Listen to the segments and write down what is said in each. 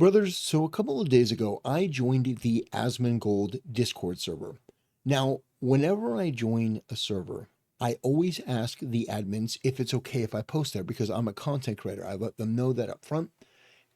Brothers, so a couple of days ago, I joined the Asmongold Discord server. Now, whenever I join a server, I always ask the admins if it's okay if I post there because I'm a content creator. I let them know that up front.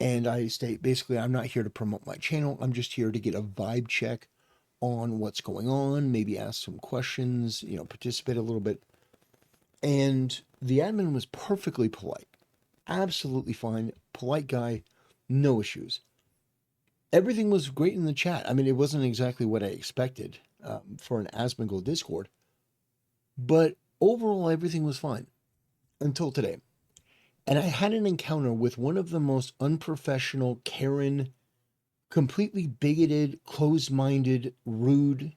And I state basically, I'm not here to promote my channel. I'm just here to get a vibe check on what's going on, maybe ask some questions, participate a little bit. And the admin was perfectly polite, absolutely fine, polite guy, no issues. Everything was great in the chat. I mean, it wasn't exactly what I expected for an Asmongold Discord, but overall, everything was fine until today. And I had an encounter with one of the most unprofessional, Karen, completely bigoted, closed minded, rude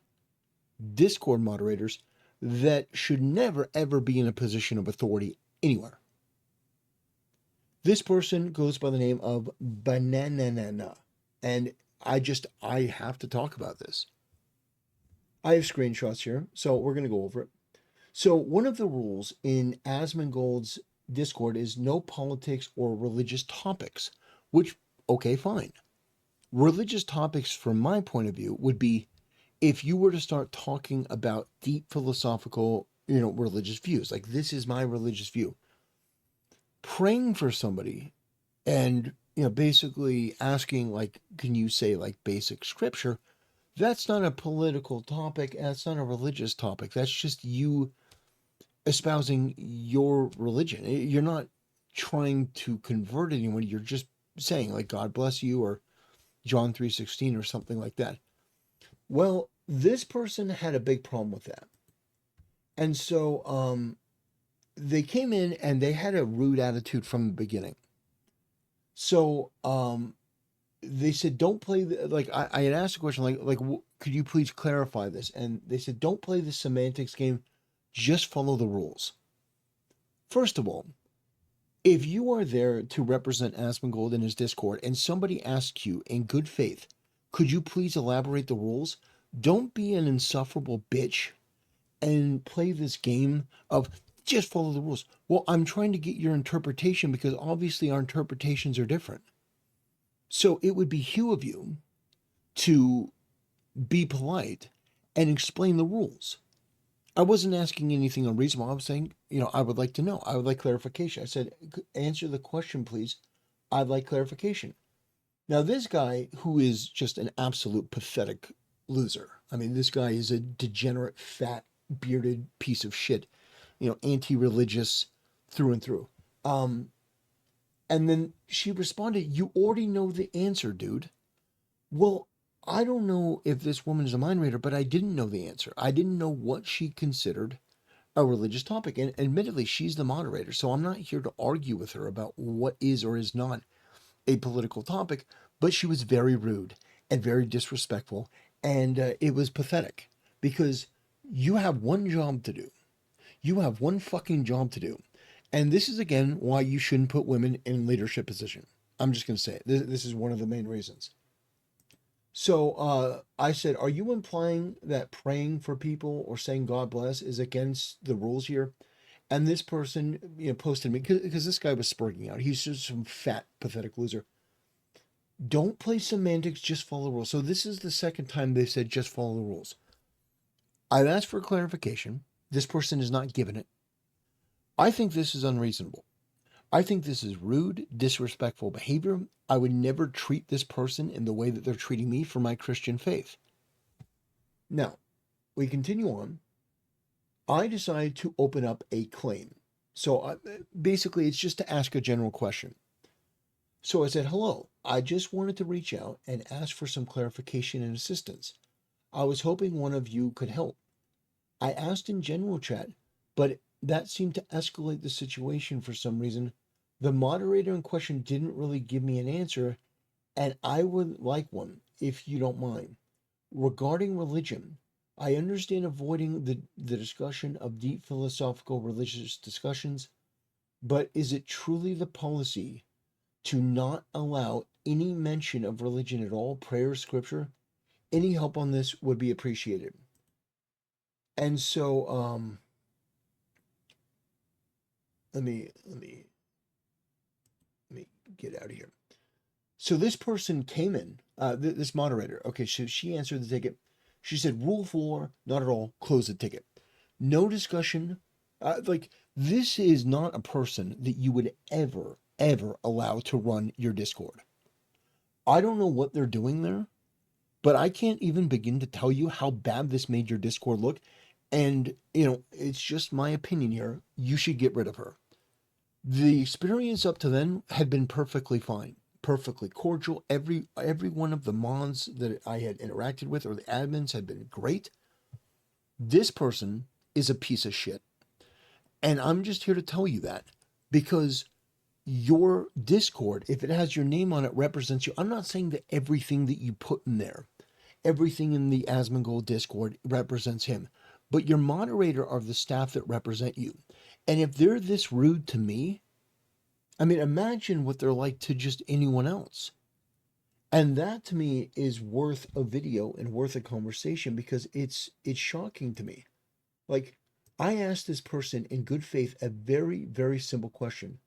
Discord moderators that should never, ever be in a position of authority anywhere. This person goes by the name of Bananana. And I have to talk about this. I have screenshots here, so we're going to go over it. So, one of the rules in Asmongold's Discord is no politics or religious topics, which, okay, fine. Religious topics, from my point of view, would be if you were to start talking about deep philosophical, religious views, like this is my religious view. Praying for somebody and, basically asking, like, can you say, like, basic scripture? That's not a political topic. That's not a religious topic. That's just you espousing your religion. You're not trying to convert anyone. You're just saying, like, God bless you, or John 3:16 or something like that. Well, this person had a big problem with that. And so they came in and they had a rude attitude from the beginning. So they said, don't play like I had asked a question like could you please clarify this? And they said, don't play the semantics game, just follow the rules. First of all, if you are there to represent Asmongold in his Discord and somebody asks you in good faith, could you please elaborate the rules? Don't be an insufferable bitch and play this game of just follow the rules. Well, I'm trying to get your interpretation because obviously our interpretations are different. So it would behoove of you to be polite and explain the rules. I wasn't asking anything unreasonable. I was saying, I would like to know. I would like clarification. I said, answer the question, please. I'd like clarification. Now, this guy, who is just an absolute pathetic loser. I mean, this guy is a degenerate, fat, bearded piece of shit, anti-religious through and through. And then she responded, you already know the answer, dude. Well, I don't know if this woman is a mind reader, but I didn't know the answer. I didn't know what she considered a religious topic. And admittedly, she's the moderator, so I'm not here to argue with her about what is or is not a political topic, but she was very rude and very disrespectful. And it was pathetic because you have one job to do. You have one fucking job to do. And this is, again, why you shouldn't put women in leadership position. I'm just going to say it. This is one of the main reasons. So I said, are you implying that praying for people or saying God bless is against the rules here? And this person, posted me because this guy was spurging out. He's just some fat, pathetic loser. Don't play semantics, just follow the rules. So this is the second time they said just follow the rules. I've asked for clarification. This person is not given it. I think this is unreasonable. I think this is rude, disrespectful behavior. I would never treat this person in the way that they're treating me for my Christian faith. Now, we continue on. I decided to open up a claim. So basically, it's just to ask a general question. So I said, hello, I just wanted to reach out and ask for some clarification and assistance. I was hoping one of you could help. I asked in general chat, but that seemed to escalate the situation for some reason. The moderator in question didn't really give me an answer, and I would like one, if you don't mind. Regarding religion, I understand avoiding the discussion of deep philosophical religious discussions, but is it truly the policy to not allow any mention of religion at all, prayer, scripture? Any help on this would be appreciated. And so, let me get out of here. So this person came in, this moderator. Okay, so she answered the ticket. She said, "Rule 4, not at all. Close the ticket. No discussion." Like, this is not a person that you would ever allow to run your Discord. I don't know what they're doing there, but I can't even begin to tell you how bad this made your Discord look. And, it's just my opinion here. You should get rid of her. The experience up to then had been perfectly fine, perfectly cordial. Every one of the mods that I had interacted with or the admins had been great. This person is a piece of shit. And I'm just here to tell you that because your Discord, if it has your name on it, represents you. I'm not saying that everything that you put in there, everything in the Asmongold Discord represents him, but your moderator are the staff that represent you. And if they're this rude to me, I mean, imagine what they're like to just anyone else. And that to me is worth a video and worth a conversation because it's shocking to me. Like, I asked this person in good faith a very, very simple question.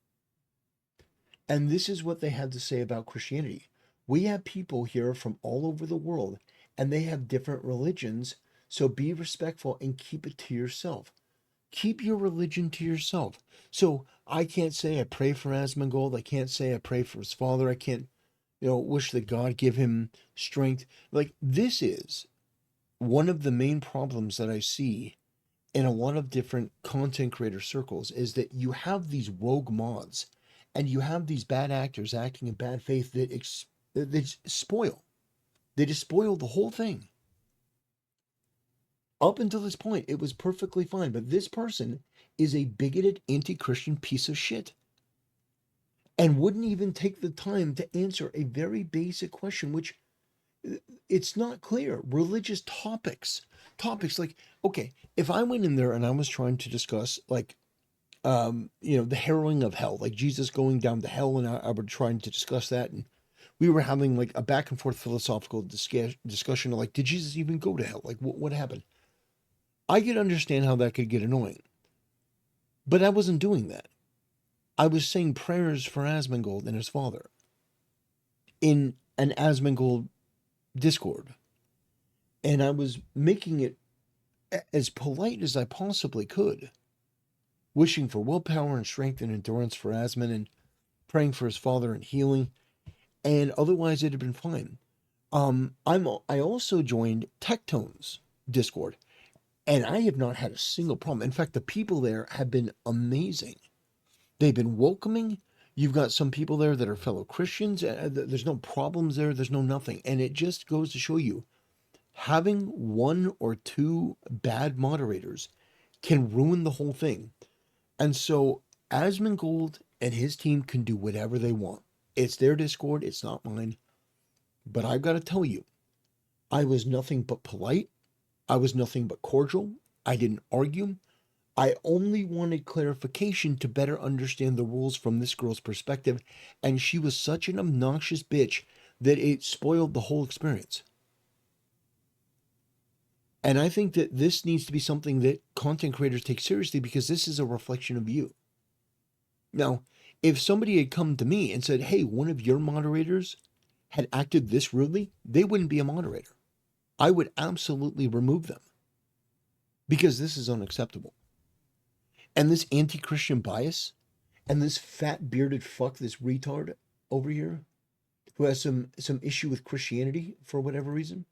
And this is what they had to say about Christianity. We have people here from all over the world, and they have different religions, so be respectful and keep it to yourself. Keep your religion to yourself. So I can't say I pray for Asmongold. I can't say I pray for his father. I can't, wish that God give him strength. Like, this is one of the main problems that I see in a lot of different content creator circles is that you have these rogue mods and you have these bad actors acting in bad faith that they spoil. They just spoil the whole thing. Up until this point, it was perfectly fine, but this person is a bigoted, anti-Christian piece of shit and wouldn't even take the time to answer a very basic question, which it's not clear. Religious topics like, okay, if I went in there and I was trying to discuss like, the harrowing of hell, like Jesus going down to hell, and I were trying to discuss that, and we were having like a back and forth philosophical discussion of like, did Jesus even go to hell? Like, what happened? I could understand how that could get annoying, but I wasn't doing that. I was saying prayers for Asmongold and his father in an Asmongold Discord, and I was making it as polite as I possibly could, wishing for willpower and strength and endurance for Asmon and praying for his father and healing, and otherwise it had been fine. I also joined Tectone's Discord, and I have not had a single problem. In fact, the people there have been amazing. They've been welcoming. You've got some people there that are fellow Christians. There's no problems there. There's no nothing. And it just goes to show you, having one or two bad moderators can ruin the whole thing. And so Asmongold and his team can do whatever they want. It's their Discord. It's not mine. But I've got to tell you, I was nothing but polite. I was nothing but cordial. I didn't argue. I only wanted clarification to better understand the rules from this girl's perspective, and she was such an obnoxious bitch that it spoiled the whole experience. And I think that this needs to be something that content creators take seriously because this is a reflection of you. Now, if somebody had come to me and said, hey, one of your moderators had acted this rudely, they wouldn't be a moderator. I would absolutely remove them because this is unacceptable. And this anti-Christian bias and this fat bearded fuck, this retard over here who has some issue with Christianity for whatever reason.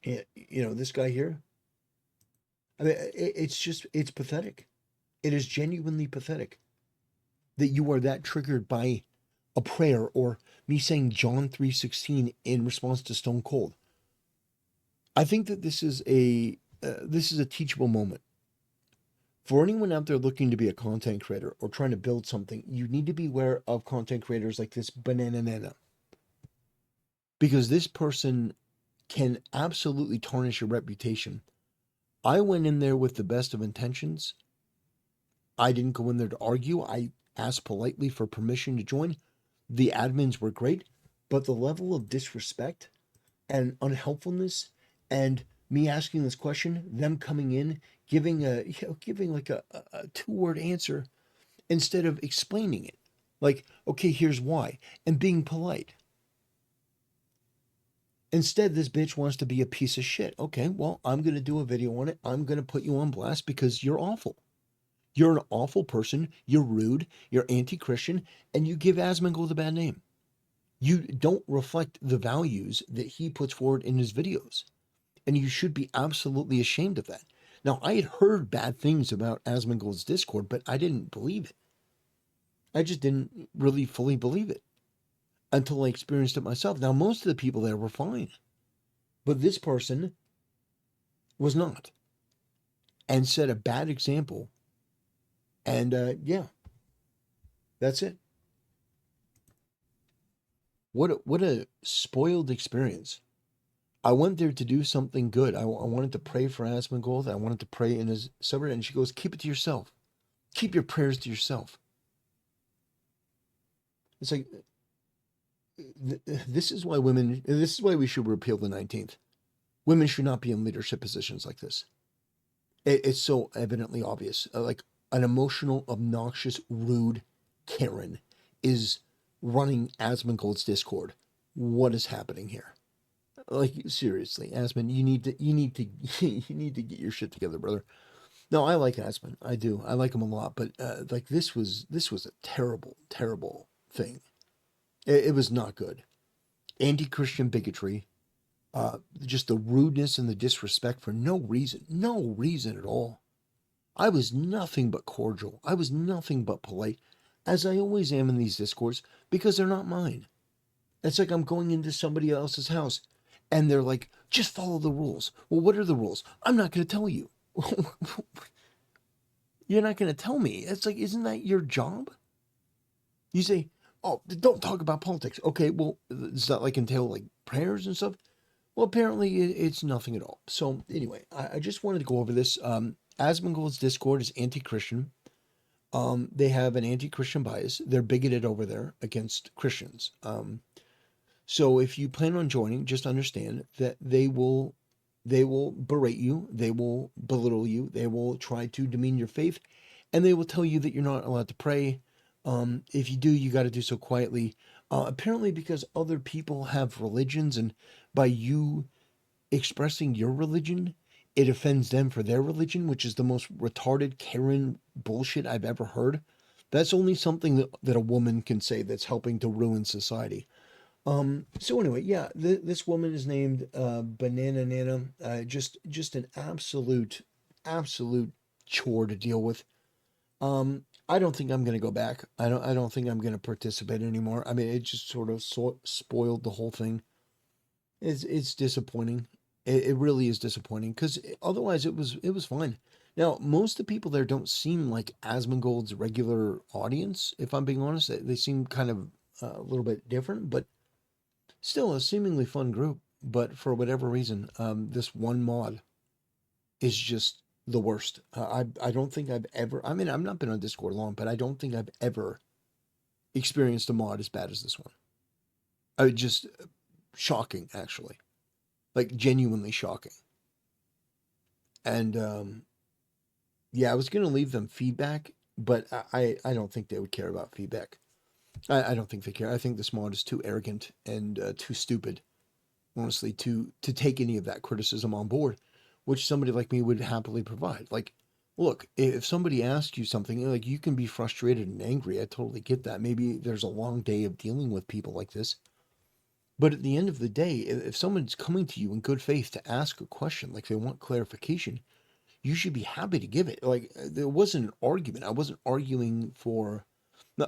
This guy here. I mean, it's pathetic. It is genuinely pathetic that you are that triggered by a prayer or me saying John 3:16 in response to Stone Cold. I think that this is a teachable moment. For anyone out there looking to be a content creator or trying to build something, you need to be aware of content creators like this Banana Nana. Because this person can absolutely tarnish your reputation. I went in there with the best of intentions. I didn't go in there to argue. I asked politely for permission to join. The admins were great, but the level of disrespect and unhelpfulness and me asking this question, them coming in, giving like a two-word answer instead of explaining it. Like, okay, here's why. And being polite. Instead, this bitch wants to be a piece of shit. Okay, well, I'm going to do a video on it. I'm going to put you on blast because you're awful. You're an awful person. You're rude. You're anti Christian. And you give Asmongold a bad name. You don't reflect the values that he puts forward in his videos. And you should be absolutely ashamed of that. Now, I had heard bad things about Asmongold's Discord, but I didn't believe it. I just didn't really fully believe it until I experienced it myself. Now, most of the people there were fine, but this person was not and set a bad example. And yeah, that's it. What a spoiled experience. I went there to do something good. I wanted to pray for Asmongold. I wanted to pray in his suburb, and she goes, "Keep it to yourself. Keep your prayers to yourself." It's like this is why women. This is why we should repeal the 19th. Women should not be in leadership positions like this. It's so evidently obvious. Like an emotional, obnoxious, rude Karen is running Asmongold's Discord. What is happening here? Like seriously, Asmon, you need to get your shit together, brother. No, I like Asmon. I do. I like him a lot, but like this was a terrible, terrible thing. It was not good. Anti-Christian bigotry, just the rudeness and the disrespect for no reason at all. I was nothing but cordial. I was nothing but polite, as I always am in these discourse, because they're not mine. It's like I'm going into somebody else's house and they're like, just follow the rules. Well, what are the rules? I'm not going to tell you. You're not going to tell me. It's like, isn't that your job? You say, oh, don't talk about politics. Okay, well, does that like entail like prayers and stuff? Well, apparently it's nothing at all. So anyway, I just wanted to go over this. Asmongold's Discord is anti-Christian. They have an anti-Christian bias. They're bigoted over there against Christians. So if you plan on joining, just understand that they will berate you, they will belittle you, they will try to demean your faith, and they will tell you that you're not allowed to pray. If you do, you got to do so quietly. Apparently, because other people have religions, and by you expressing your religion, it offends them for their religion, which is the most retarded Karen bullshit I've ever heard. That's only something that a woman can say that's helping to ruin society. So anyway, yeah, this woman is named Banana Nana. Just an absolute chore to deal with. I don't think I'm gonna go back. I don't think I'm gonna participate anymore. I mean, it just sort of spoiled the whole thing. It's disappointing. It really is disappointing because otherwise it was fine. Now, most of the people there don't seem like Asmongold's regular audience. If I'm being honest, they seem kind of a little bit different, but still a seemingly fun group. But for whatever reason, this one mod is just the worst. I don't think I've ever. I mean, I've not been on Discord long, but I don't think I've ever experienced a mod as bad as this one. I just shocking, actually, like genuinely shocking. And yeah, I was gonna leave them feedback, but I don't think they would care about feedback. I don't think they care. I think this mod is too arrogant and too stupid, honestly, to take any of that criticism on board, which somebody like me would happily provide. Like, look, if somebody asks you something, like you can be frustrated and angry. I totally get that. Maybe there's a long day of dealing with people like this. But at the end of the day, if someone's coming to you in good faith to ask a question, like they want clarification, you should be happy to give it. Like there wasn't an argument. I wasn't arguing for,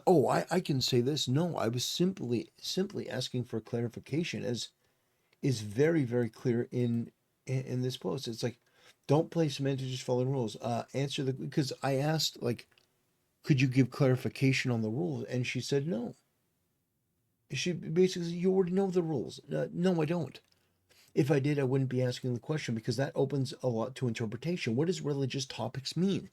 oh, I can say this. No, I was simply asking for clarification, as is very very clear in this post. It's like, don't play semantics, just follow the rules. Answer the because I asked like, could you give clarification on the rules, and she said no. She basically, you already know the rules. No, I don't. If I did, I wouldn't be asking the question because that opens a lot to interpretation. What does religious topics mean?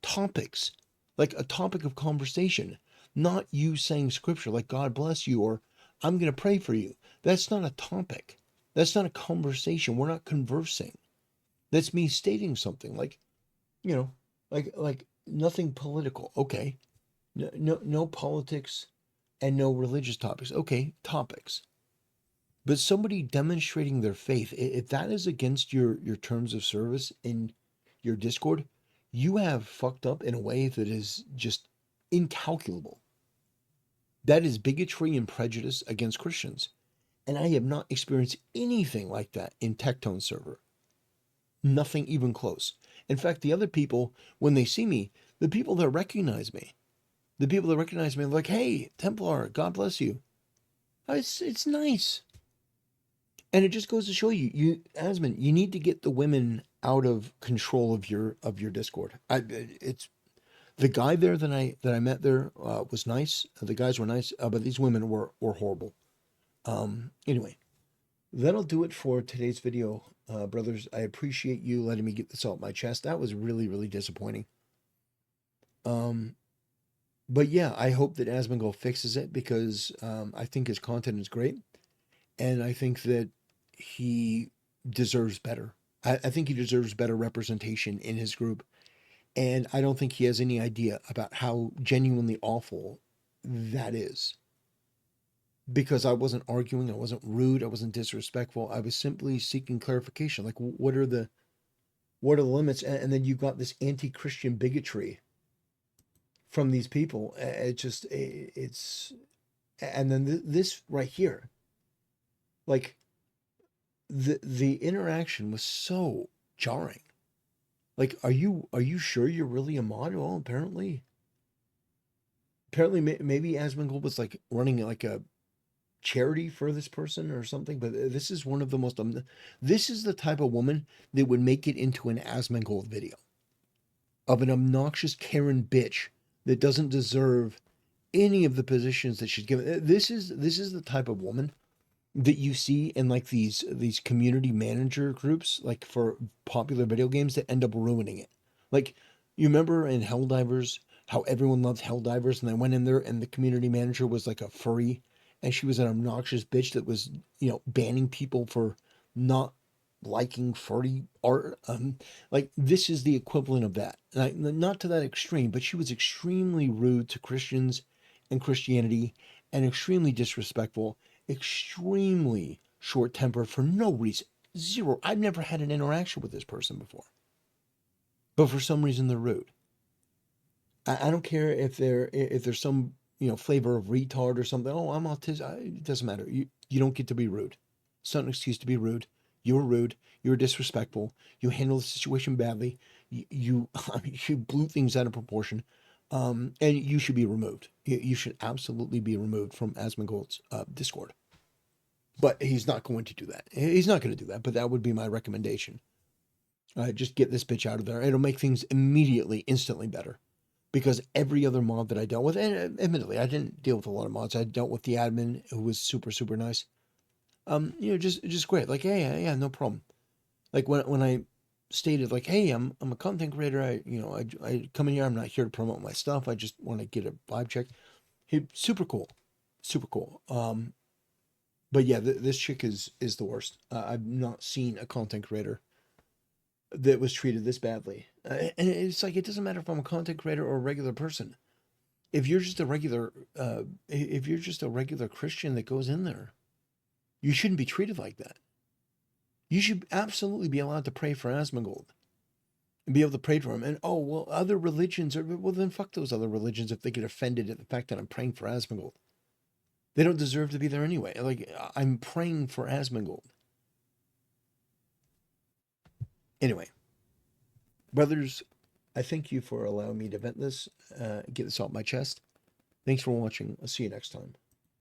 Topics, like a topic of conversation, not you saying scripture like God bless you or I'm going to pray for you. That's not a topic. That's not a conversation. We're not conversing. That's me stating something like, you know, like nothing political. Okay. No, no, no politics. and no religious topics. Okay, topics. But somebody demonstrating their faith, if that is against your terms of service in your Discord, you have fucked up in a way that is just incalculable. That is bigotry and prejudice against Christians. And I have not experienced anything like that in Tectone's server. Nothing even close. In fact, the other people, when they see me, the people that recognize me, are like, hey, Templar, God bless you. It's nice. And it just goes to show you, Asmon, you need to get the women out of control of your Discord. It's the guy there that I met there was nice. The guys were nice, but these women were horrible. Anyway, that'll do it for today's video, brothers. I appreciate you letting me get this off my chest. That was really, really disappointing. Um, but yeah, I hope that Asmongold fixes it because I think his content is great, and I think that he deserves better. I think he deserves better representation in his group, and I don't think he has any idea about how genuinely awful that is. Because I wasn't arguing, I wasn't rude, I wasn't disrespectful. I was simply seeking clarification. Like, what are the limits? And then you've got this anti-Christian bigotry from these people. It's and then this right here, like the interaction was so jarring. Like, are you sure you're really a mod? Well, apparently maybe Asmongold was like running like a charity for this person or something, but this is one of the most this is the type of woman that would make it into an Asmongold video of an obnoxious Karen bitch that doesn't deserve any of the positions that she's given. This is the type of woman that you see in like these community manager groups, like for popular video games, that end up ruining it. Like, you remember in Helldivers how everyone loved Helldivers, and they went in there and the community manager was like a furry, and she was an obnoxious bitch that was, banning people for not liking furry art. Like, this is the equivalent of that. Like, not to that extreme, but she was extremely rude to Christians and Christianity, and extremely disrespectful, extremely short tempered for no reason. Zero. I've never had an interaction with this person before, but for some reason they're rude. I don't care if there's some flavor of retard or something. Oh, I'm autistic. It doesn't matter. You don't get to be rude. It's not an excuse to be rude. You were rude. You were disrespectful. You handled the situation badly. You you blew things out of proportion. And you should be removed. You should absolutely be removed from Asmongold's Discord. But he's not going to do that. He's not going to do that. But that would be my recommendation. Just get this bitch out of there. It'll make things immediately, instantly better. Because every other mod that I dealt with, and admittedly, I didn't deal with a lot of mods. I dealt with the admin, who was super, super nice. Just great. Like, hey, yeah, no problem. Like when I stated like, hey, I'm a content creator. I come in here. I'm not here to promote my stuff. I just want to get a vibe check. He super cool, super cool. But yeah, this chick is the worst. I've not seen a content creator that was treated this badly. And it's like, it doesn't matter if I'm a content creator or a regular person. If you're just a regular, Christian that goes in there, you shouldn't be treated like that. You should absolutely be allowed to pray for Asmongold and be able to pray for him. And oh, well, other religions well, then fuck those other religions if they get offended at the fact that I'm praying for Asmongold. They don't deserve to be there anyway. Like, I'm praying for Asmongold. Anyway, brothers, I thank you for allowing me to vent this, get this off my chest. Thanks for watching. I'll see you next time.